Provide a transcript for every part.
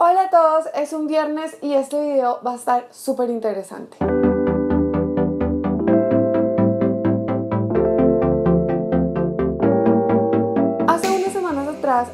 Hola a todos, es un viernes y este video va a estar súper interesante.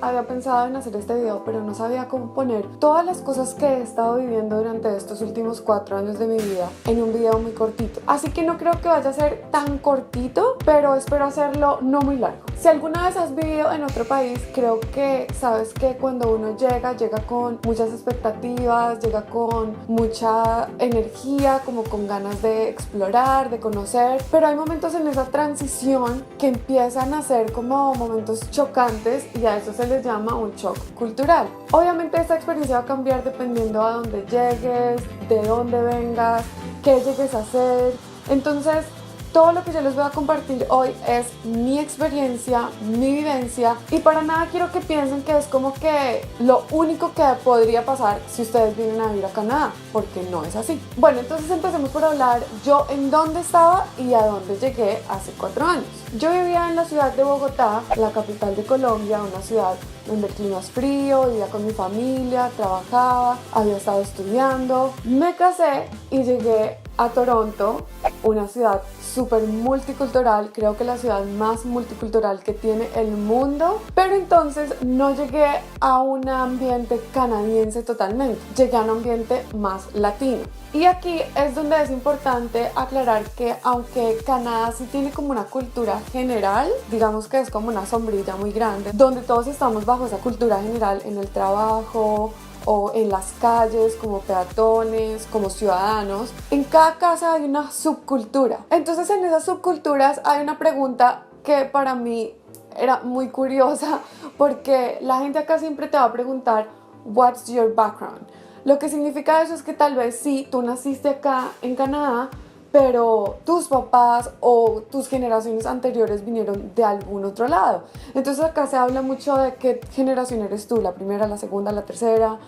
Había pensado en hacer este video, pero no sabía cómo poner todas las cosas que he estado viviendo durante estos últimos 4 años de mi vida en un video muy cortito. Así que no creo que vaya a ser tan cortito, pero espero hacerlo no muy largo. Si alguna vez has vivido en otro país, creo que sabes que cuando uno llega con muchas expectativas, llega con mucha energía, como con ganas de explorar, de conocer, pero hay momentos en esa transición que empiezan a ser como momentos chocantes y a eso se les llama un shock cultural. Obviamente esta experiencia va a cambiar dependiendo a dónde llegues, de dónde vengas, qué llegues a hacer. Entonces, todo lo que yo les voy a compartir hoy es mi experiencia, mi vivencia, y para nada quiero que piensen que es como que lo único que podría pasar si ustedes vienen a vivir a Canadá, porque no es así. Bueno, entonces empecemos por hablar yo en dónde estaba y a dónde llegué hace 4 años. Yo vivía en la ciudad de Bogotá, la capital de Colombia, una ciudad donde el clima es frío, vivía con mi familia, trabajaba, había estado estudiando. Me casé y llegué a Toronto, una ciudad súper multicultural, creo que la ciudad más multicultural que tiene el mundo, pero entonces no llegué a un ambiente canadiense totalmente, llegué a un ambiente más latino. Y aquí es donde es importante aclarar que aunque Canadá sí tiene como una cultura general, digamos que es como una sombrilla muy grande, donde todos estamos bajo esa cultura general en el trabajo o en las calles, como peatones, como ciudadanos, en cada casa hay una subcultura. Entonces en esas subculturas hay una pregunta que para mí era muy curiosa, porque la gente acá siempre te va a preguntar "What's your background?". Lo que significa eso es que tal vez sí, tú naciste acá en Canadá, pero tus papás o tus generaciones anteriores vinieron de algún otro lado. Entonces acá se habla mucho de qué generación eres tú, la primera, la segunda, la tercera,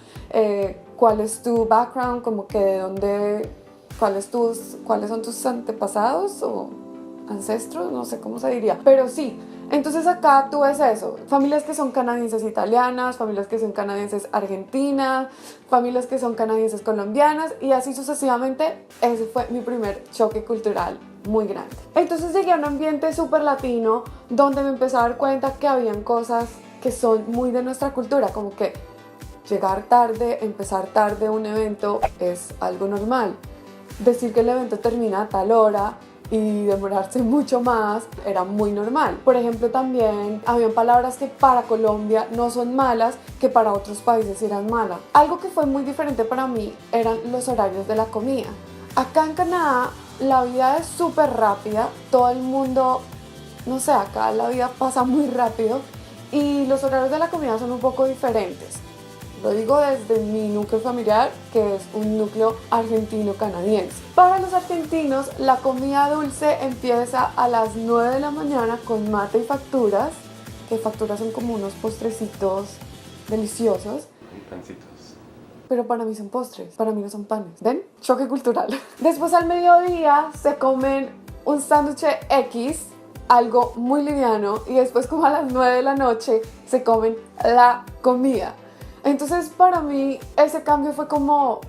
cuál es tu background, como que de dónde, cuáles son tus antepasados o ancestros, no sé cómo se diría, pero sí. Entonces acá tú ves eso, familias que son canadienses italianas, familias que son canadienses argentinas, familias que son canadienses colombianas y así sucesivamente. Ese fue mi primer choque cultural muy grande. Entonces llegué a un ambiente súper latino donde me empecé a dar cuenta que habían cosas que son muy de nuestra cultura, como que llegar tarde, empezar tarde un evento es algo normal. Decir que el evento termina a tal hora y demorarse mucho más era muy normal. Por ejemplo, también habían palabras que para Colombia no son malas, que para otros países eran malas. Algo que fue muy diferente para mí eran los horarios de la comida. Acá en Canadá la vida es súper rápida, todo el mundo, no sé, acá la vida pasa muy rápido y los horarios de la comida son un poco diferentes. Lo digo desde mi núcleo familiar, que es un núcleo argentino-canadiense. Para los argentinos, la comida dulce empieza a las 9 de la mañana con mate y facturas, que facturas son como unos postrecitos deliciosos. Y pancitos. Pero para mí son postres, para mí no son panes. ¿Ven? Choque cultural. Después al mediodía se comen un sándwich X, algo muy liviano, y después como a las 9 de la noche se comen la comida. Entonces para mí ese cambio fue como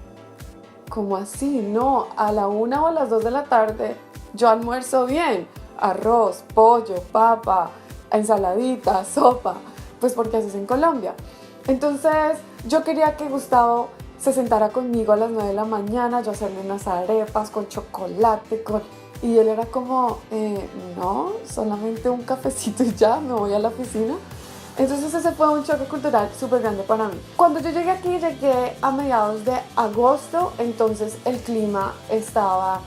así, ¿no? A la 1 o a las 2 de la tarde yo almuerzo bien, arroz, pollo, papa, ensaladita, sopa, pues porque así es en Colombia. Entonces yo quería que Gustavo se sentara conmigo a las 9 de la mañana, yo hacerle unas arepas con chocolate, y él era como, no, solamente un cafecito y ya, me voy a la oficina. Entonces ese fue un choque cultural súper grande para mí. Cuando yo llegué aquí, llegué a mediados de agosto, entonces el clima estaba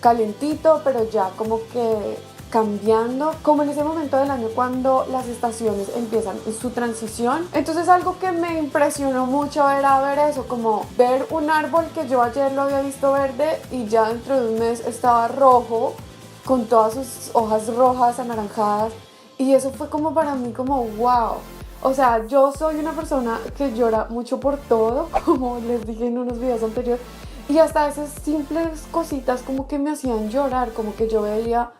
calientito, pero ya como que cambiando, como en ese momento del año cuando las estaciones empiezan su transición. Entonces algo que me impresionó mucho era ver eso, como ver un árbol que yo ayer lo había visto verde y ya dentro de un mes estaba rojo, con todas sus hojas rojas, anaranjadas. Y eso fue como para mí como wow. O sea, yo soy una persona que llora mucho por todo, como les dije en unos videos anteriores. Y hasta esas simples cositas como que me hacían llorar, como que yo veía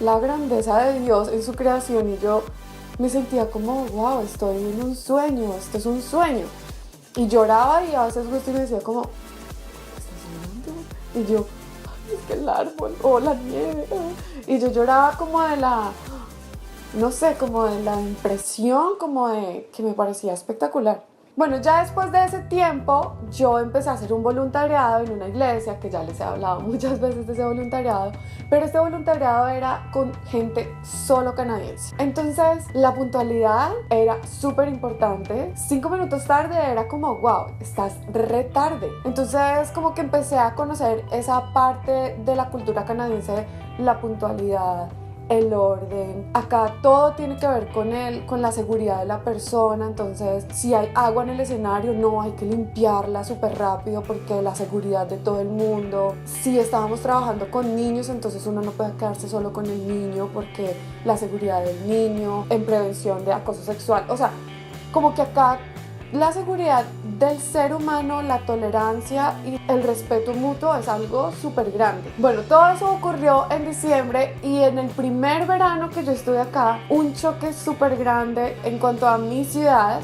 la grandeza de Dios en su creación y yo me sentía como wow, estoy en un sueño, esto es un sueño. Y lloraba y a veces Gusti me decía como, ¿qué estás llorando? Y yo, ay, es que el árbol o la nieve. Y yo lloraba como de la, no sé, como de la impresión, como de que me parecía espectacular. Bueno, ya después de ese tiempo, yo empecé a hacer un voluntariado en una iglesia, que ya les he hablado muchas veces de ese voluntariado, pero este voluntariado era con gente solo canadiense. Entonces, la puntualidad era súper importante. 5 minutos tarde era como, wow, estás re tarde. Entonces, como que empecé a conocer esa parte de la cultura canadiense, la puntualidad, el orden. Acá todo tiene que ver con la seguridad de la persona. Entonces, si hay agua en el escenario, no, hay que limpiarla súper rápido porque la seguridad de todo el mundo. Si estábamos trabajando con niños, entonces uno no puede quedarse solo con el niño porque la seguridad del niño, en prevención de acoso sexual. O sea, como que acá la seguridad del ser humano, la tolerancia y el respeto mutuo es algo súper grande. Bueno, todo eso ocurrió en diciembre y en el primer verano que yo estuve acá, un choque súper grande en cuanto a mi ciudad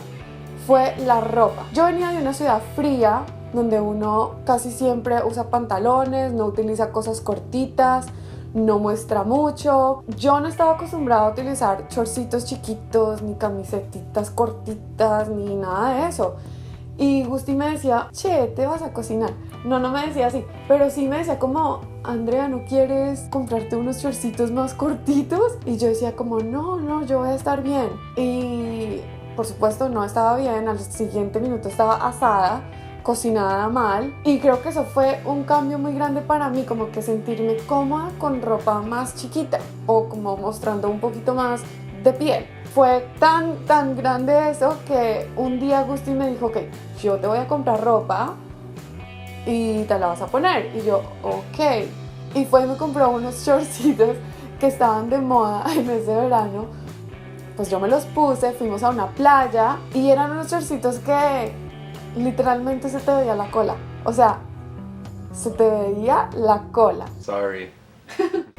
fue la ropa. Yo venía de una ciudad fría, donde uno casi siempre usa pantalones, no utiliza cosas cortitas, no muestra mucho. Yo no estaba acostumbrada a utilizar shortcitos chiquitos, ni camisetitas cortitas, ni nada de eso. Y Gusti me decía, che, ¿te vas a cocinar? No me decía así, pero sí me decía como, Andrea, ¿no quieres comprarte unos shortcitos más cortitos? Y yo decía como, no, yo voy a estar bien. Y por supuesto no estaba bien, al siguiente minuto estaba asada, cocinada mal, y creo que eso fue un cambio muy grande para mí, como que sentirme cómoda con ropa más chiquita o como mostrando un poquito más de piel. Fue tan grande eso que un día Gusti me dijo, ok, yo te voy a comprar ropa y te la vas a poner. Y yo, ok. Y fue y me compró unos shortcitos que estaban de moda en ese verano. Pues yo me los puse, fuimos a una playa y eran unos shortcitos que literalmente se te veía la cola. O sea, se te veía la cola. Sorry.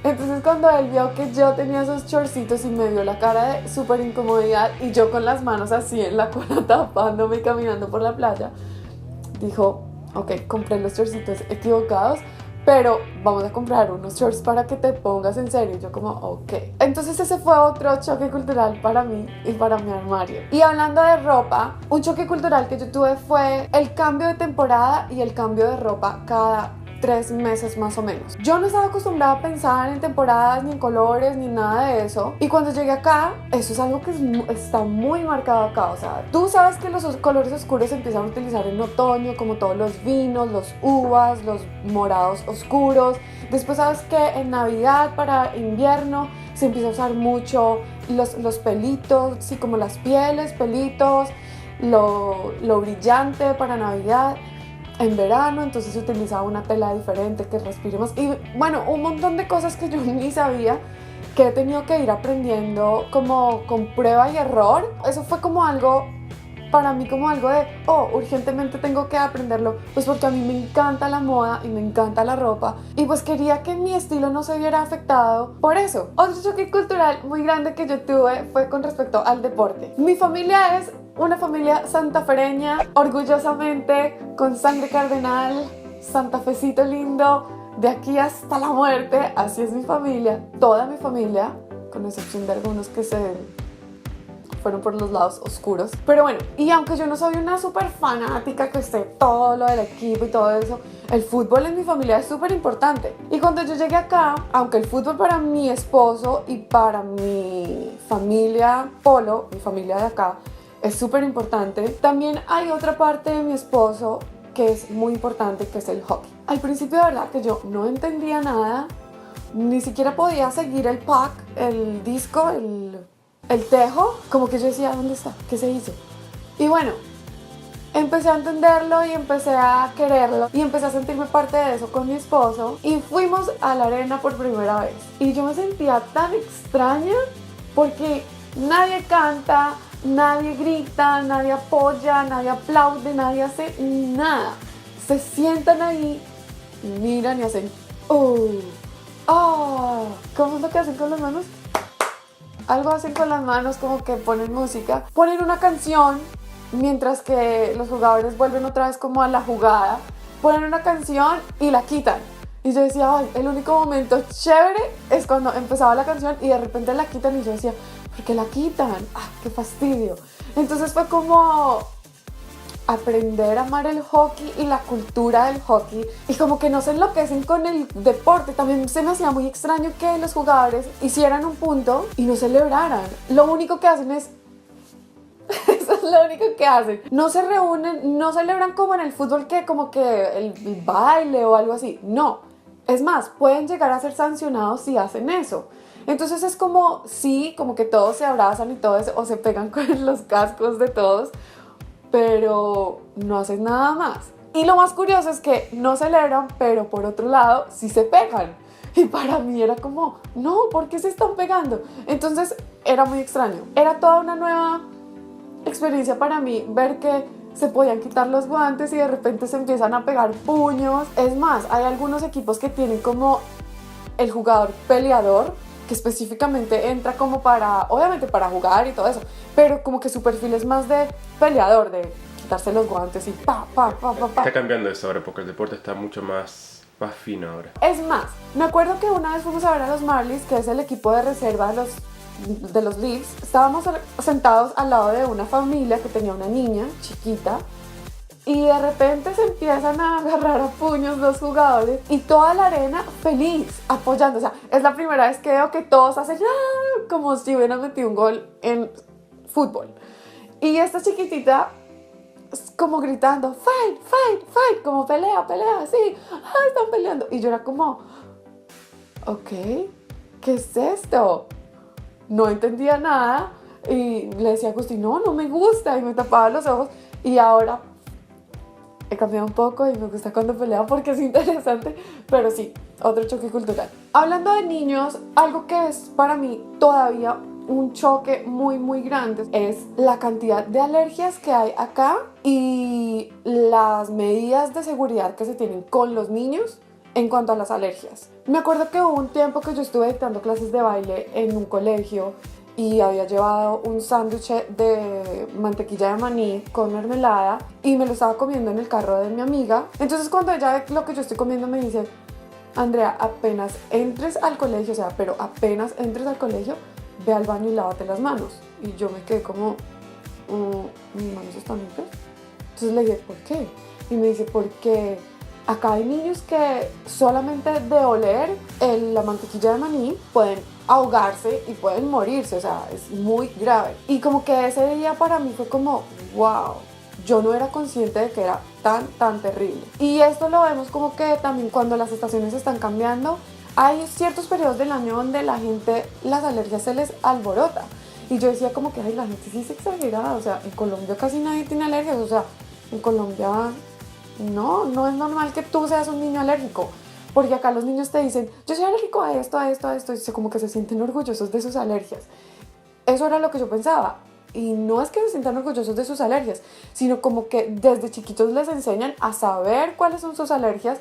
Entonces cuando él vio que yo tenía esos shortcitos y me vio la cara de súper incomodidad y yo con las manos así en la cola tapándome y caminando por la playa, dijo, ok, compré los shortcitos equivocados, pero vamos a comprar unos shorts para que te pongas en serio. Y yo como, ok. Entonces ese fue otro choque cultural para mí y para mi armario. Y hablando de ropa, un choque cultural que yo tuve fue el cambio de temporada y el cambio de ropa cada 3 meses más o menos. Yo no estaba acostumbrada a pensar en temporadas, ni en colores, ni nada de eso. Y cuando llegué acá, eso es algo que está muy marcado acá. O sea, tú sabes que los colores oscuros se empiezan a utilizar en otoño, como todos los vinos, los uvas, los morados oscuros. Después sabes que en Navidad, para invierno, se empieza a usar mucho los pelitos, sí, como las pieles, pelitos, lo brillante para Navidad. En verano, entonces se utilizaba una tela diferente que respire más. Y bueno, un montón de cosas que yo ni sabía, que he tenido que ir aprendiendo como con prueba y error. Eso fue como algo, para mí como algo de, urgentemente tengo que aprenderlo, pues porque a mí me encanta la moda y me encanta la ropa. Y pues quería que mi estilo no se viera afectado por eso. Otro choque cultural muy grande que yo tuve fue con respecto al deporte. Mi familia es una familia santafereña, orgullosamente, con sangre cardenal, santafecito lindo, de aquí hasta la muerte. Así es mi familia, toda mi familia, con excepción de algunos que se fueron por los lados oscuros. Pero bueno, y aunque yo no soy una súper fanática que esté todo lo del equipo y todo eso, el fútbol en mi familia es súper importante. Y cuando yo llegué acá, aunque el fútbol para mi esposo y para mi familia Polo, mi familia de acá, es súper importante, también hay otra parte de mi esposo que es muy importante, que es el hockey. Al principio, de verdad que yo no entendía nada, ni siquiera podía seguir el puck, el disco, el tejo, como que yo decía, ¿dónde está? ¿Qué se hizo? Y bueno, empecé a entenderlo y empecé a quererlo y empecé a sentirme parte de eso con mi esposo y fuimos a la arena por primera vez. Y yo me sentía tan extraña porque nadie canta, nadie grita, nadie apoya, nadie aplaude, nadie hace nada. Se sientan ahí y miran y hacen ¿cómo es lo que hacen con las manos? Algo hacen con las manos, como que ponen música, ponen una canción mientras que los jugadores vuelven otra vez como a la jugada, ponen una canción y la quitan. Y yo decía, ay, el único momento chévere es cuando empezaba la canción y de repente la quitan y yo decía, ¿por qué la quitan? ¡Ah, qué fastidio! Entonces fue como aprender a amar el hockey y la cultura del hockey y como que no se enloquecen con el deporte. También se me hacía muy extraño que los jugadores hicieran un punto y no celebraran. Lo único que hacen es eso es lo único que hacen. No se reúnen, no celebran como en el fútbol que como que el baile o algo así. No. Es más, pueden llegar a ser sancionados si hacen eso. Entonces es como, sí, como que todos se abrazan y todo eso, o se pegan con los cascos de todos, pero no hacen nada más. Y lo más curioso es que no celebran, pero por otro lado sí se pegan. Y para mí era como, no, ¿por qué se están pegando? Entonces era muy extraño. Era toda una nueva experiencia para mí ver que se podían quitar los guantes y de repente se empiezan a pegar puños. Es más, hay algunos equipos que tienen como el jugador peleador, que específicamente entra como para, obviamente para jugar y todo eso, pero como que su perfil es más de peleador, de quitarse los guantes y pa. Está cambiando eso ahora porque el deporte está mucho más fino ahora. Es más, me acuerdo que una vez fuimos a ver a los Marlies, que es el equipo de reserva de los Leafs. Estábamos sentados al lado de una familia que tenía una niña chiquita y de repente se empiezan a agarrar a puños los jugadores y toda la arena feliz, apoyando. O sea, es la primera vez que veo que todos hacen ¡ah!, como si hubieran metido un gol en fútbol. Y esta chiquitita como gritando fight, como pelea, sí, están peleando. Y yo era como, ok, ¿qué es esto? No entendía nada y le decía a Agustín, no me gusta, y me tapaba los ojos. Y ahora he cambiado un poco y me gusta cuando pelean porque es interesante, pero sí, otro choque cultural. Hablando de niños, algo que es para mí todavía un choque muy grande es la cantidad de alergias que hay acá y las medidas de seguridad que se tienen con los niños en cuanto a las alergias. Me acuerdo que hubo un tiempo que yo estuve dictando clases de baile en un colegio y había llevado un sándwich de mantequilla de maní con mermelada y me lo estaba comiendo en el carro de mi amiga. Entonces cuando ella ve lo que yo estoy comiendo me dice, Andrea, apenas entres al colegio, o sea, pero apenas entres al colegio, ve al baño y lávate las manos. Y yo me quedé como, ¿mis manos están limpias? Entonces le dije, ¿por qué? Y me dice, porque acá hay niños que solamente de oler la mantequilla de maní pueden ahogarse y pueden morirse, o sea, es muy grave. Y como que ese día para mí fue como, wow, yo no era consciente de que era tan terrible. Y esto lo vemos como que también cuando las estaciones están cambiando, hay ciertos periodos del año donde la gente, las alergias se les alborota. Y yo decía como que, ay, la gente sí es exagerada, o sea, en Colombia casi nadie tiene alergias, o sea, en Colombia no es normal que tú seas un niño alérgico. Porque acá los niños te dicen, yo soy alérgico a esto, y como que se sienten orgullosos de sus alergias. Eso era lo que yo pensaba. Y no es que se sientan orgullosos de sus alergias, sino como que desde chiquitos les enseñan a saber cuáles son sus alergias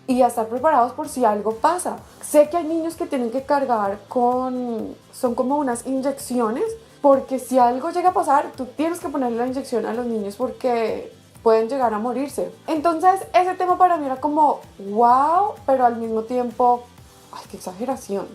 y a estar preparados por si algo pasa. Sé que hay niños que tienen que cargar son como unas inyecciones, porque si algo llega a pasar, tú tienes que ponerle la inyección a los niños porque pueden llegar a morirse. Entonces ese tema para mí era como wow, pero al mismo tiempo, ay, qué exageración.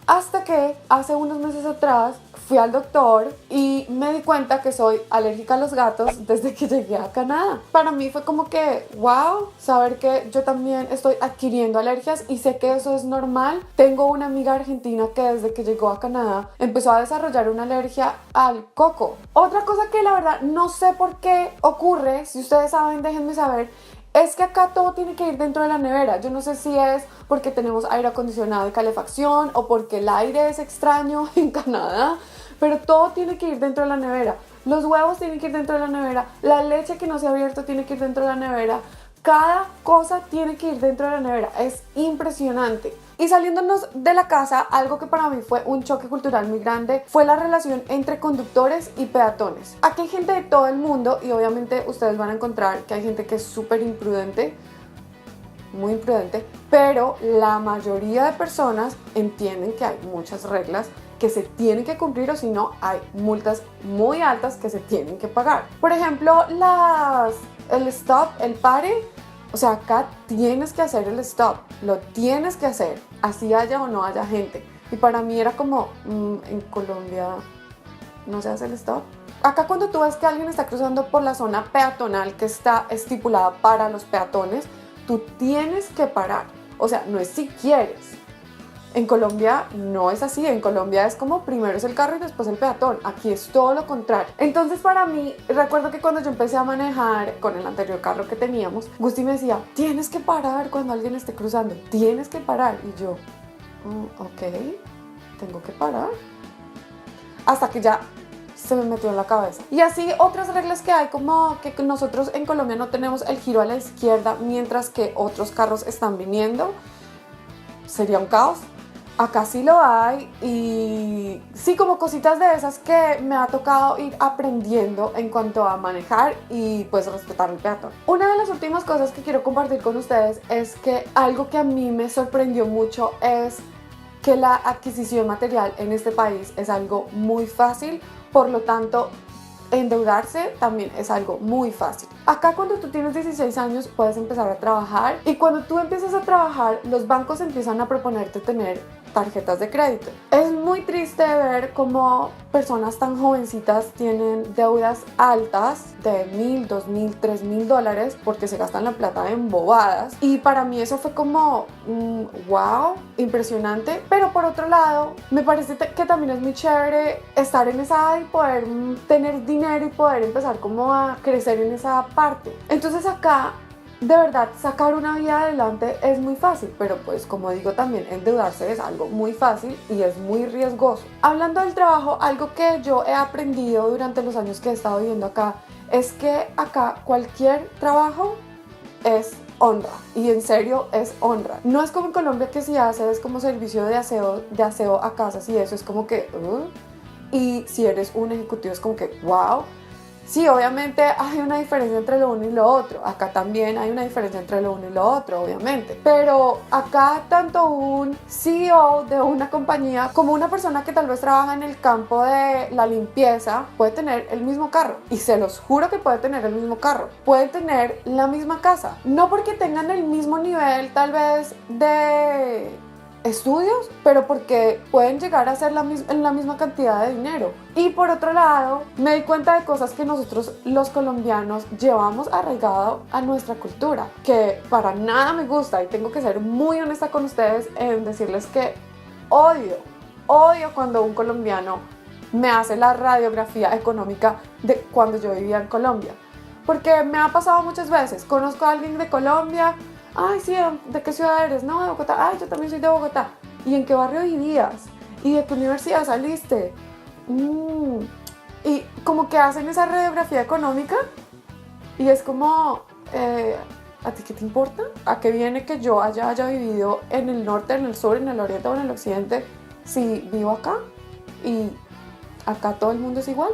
Hasta que hace unos meses atrás fui al doctor y me di cuenta que soy alérgica a los gatos desde que llegué a Canadá. Para mí fue como que wow, saber que yo también estoy adquiriendo alergias y sé que eso es normal. Tengo una amiga argentina que desde que llegó a Canadá empezó a desarrollar una alergia al coco. Otra cosa que la verdad no sé por qué ocurre, si ustedes saben déjenme saber, es que acá todo tiene que ir dentro de la nevera. Yo no sé si es porque tenemos aire acondicionado y calefacción o porque el aire es extraño en Canadá, pero todo tiene que ir dentro de la nevera. Los huevos tienen que ir dentro de la nevera, la leche que no se ha abierto tiene que ir dentro de la nevera, cada cosa tiene que ir dentro de la nevera. Es impresionante. Y saliéndonos de la casa, algo que para mí fue un choque cultural muy grande fue la relación entre conductores y peatones. Aquí hay gente de todo el mundo y obviamente ustedes van a encontrar que hay gente que es súper imprudente, muy imprudente, pero la mayoría de personas entienden que hay muchas reglas que se tienen que cumplir, o si no hay multas muy altas que se tienen que pagar. Por ejemplo, el stop, el pare, o sea, acá tienes que hacer el stop, lo tienes que hacer, así haya o no haya gente. Y para mí era como, en Colombia no se hace el stop. Acá cuando tú ves que alguien está cruzando por la zona peatonal que está estipulada para los peatones, tú tienes que parar. O sea, no es si quieres. En Colombia no es así. En Colombia es como primero es el carro y después el peatón. Aquí es todo lo contrario. Entonces para mí, recuerdo que cuando yo empecé a manejar con el anterior carro que teníamos, Gusti me decía, tienes que parar cuando alguien esté cruzando. Tienes que parar. Y yo, ok, tengo que parar. Hasta que ya se me metió en la cabeza. Y así otras reglas que hay, como que nosotros en Colombia no tenemos el giro a la izquierda mientras que otros carros están viniendo. Sería un caos. Acá sí lo hay, y sí, como cositas de esas que me ha tocado ir aprendiendo en cuanto a manejar y pues respetar el peatón. Una de las últimas cosas que quiero compartir con ustedes es que algo que a mí me sorprendió mucho es que la adquisición material en este país es algo muy fácil, por lo tanto endeudarse también es algo muy fácil. Acá cuando tú tienes 16 años puedes empezar a trabajar, y cuando tú empiezas a trabajar los bancos empiezan a proponerte tener tarjetas de crédito. Es muy triste ver cómo personas tan jovencitas tienen deudas altas de $1,000, $2,000, $3,000 porque se gastan la plata en bobadas, y para mí eso fue como wow, impresionante. Pero por otro lado me parece que también es muy chévere estar en esa edad y poder tener dinero y poder empezar como a crecer en esa parte. Entonces acá de verdad sacar una vida adelante es muy fácil, pero pues como digo también endeudarse es algo muy fácil y es muy riesgoso. Hablando del trabajo, algo que yo he aprendido durante los años que he estado viviendo acá es que acá cualquier trabajo es honra, y en serio es honra. No es como en Colombia que si haces como servicio de aseo a casas y eso es como que y si eres un ejecutivo es como que wow. Sí, obviamente hay una diferencia entre lo uno y lo otro. Acá también hay una diferencia entre lo uno y lo otro, obviamente. Pero acá tanto un CEO de una compañía como una persona que tal vez trabaja en el campo de la limpieza puede tener el mismo carro. Y se los juro que puede tener el mismo carro. Puede tener la misma casa. No porque tengan el mismo nivel tal vez de estudios, pero porque pueden llegar a ser en la misma cantidad de dinero. Y por otro lado, me di cuenta de cosas que nosotros los colombianos llevamos arraigado a nuestra cultura, que para nada me gusta, y tengo que ser muy honesta con ustedes en decirles que odio cuando un colombiano me hace la radiografía económica de cuando yo vivía en Colombia, porque me ha pasado muchas veces. Conozco a alguien de Colombia. Ay, sí, ¿de qué ciudad eres? No, de Bogotá. Ay, yo también soy de Bogotá. ¿Y en qué barrio vivías? ¿Y de qué universidad saliste? Y como que hacen esa radiografía económica y es como, ¿a ti qué te importa? ¿A qué viene que yo haya vivido en el norte, en el sur, en el oriente o en el occidente si vivo acá? Y acá todo el mundo es igual.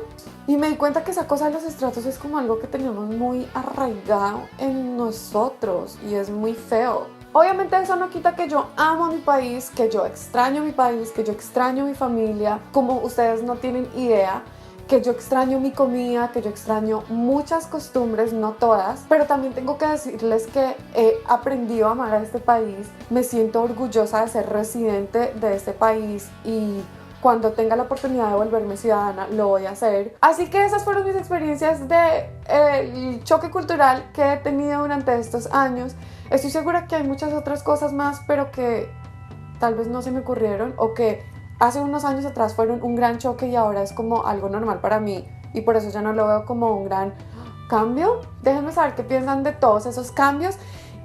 Y me di cuenta que esa cosa de los estratos es como algo que tenemos muy arraigado en nosotros y es muy feo. Obviamente eso no quita que yo amo a mi país, que yo extraño mi país, que yo extraño mi familia, como ustedes no tienen idea, que yo extraño mi comida, que yo extraño muchas costumbres, no todas, pero también tengo que decirles que he aprendido a amar a este país. Me siento orgullosa de ser residente de este país y cuando tenga la oportunidad de volverme ciudadana lo voy a hacer. Así que esas fueron mis experiencias del choque cultural que he tenido durante estos años. Estoy segura que hay muchas otras cosas más, pero que tal vez no se me ocurrieron, o que hace unos años atrás fueron un gran choque y ahora es como algo normal para mí y por eso ya no lo veo como un gran cambio. Déjenme saber qué piensan de todos esos cambios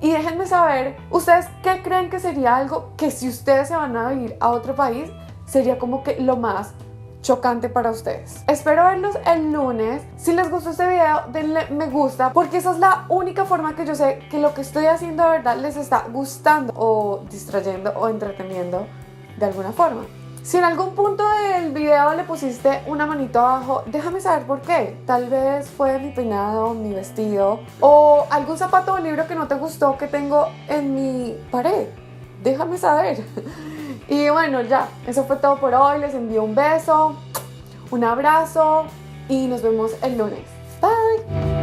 y déjenme saber ustedes qué creen que sería algo que si ustedes se van a vivir a otro país sería como que lo más chocante para ustedes. Espero verlos el lunes. Si les gustó este video, denle me gusta, porque esa es la única forma que yo sé que lo que estoy haciendo de verdad les está gustando o distrayendo o entreteniendo de alguna forma. Si en algún punto del video le pusiste una manito abajo, déjame saber por qué. Tal vez fue mi peinado, mi vestido o algún zapato o libro que no te gustó que tengo en mi pared. Déjame saber. Y bueno, ya, eso fue todo por hoy. Les envío un beso, un abrazo y nos vemos el lunes. Bye.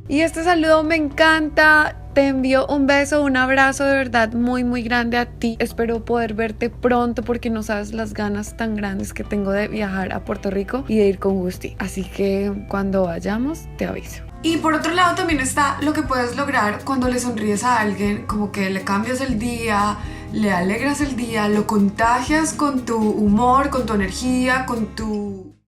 Y este saludo me encanta. Te envío un beso, un abrazo de verdad muy muy grande a ti. Espero poder verte pronto porque no sabes las ganas tan grandes que tengo de viajar a Puerto Rico y de ir con Gusti. Así que cuando vayamos te aviso. Y por otro lado también está lo que puedes lograr cuando le sonríes a alguien, como que le cambias el día, le alegras el día, lo contagias con tu humor, con tu energía, con tu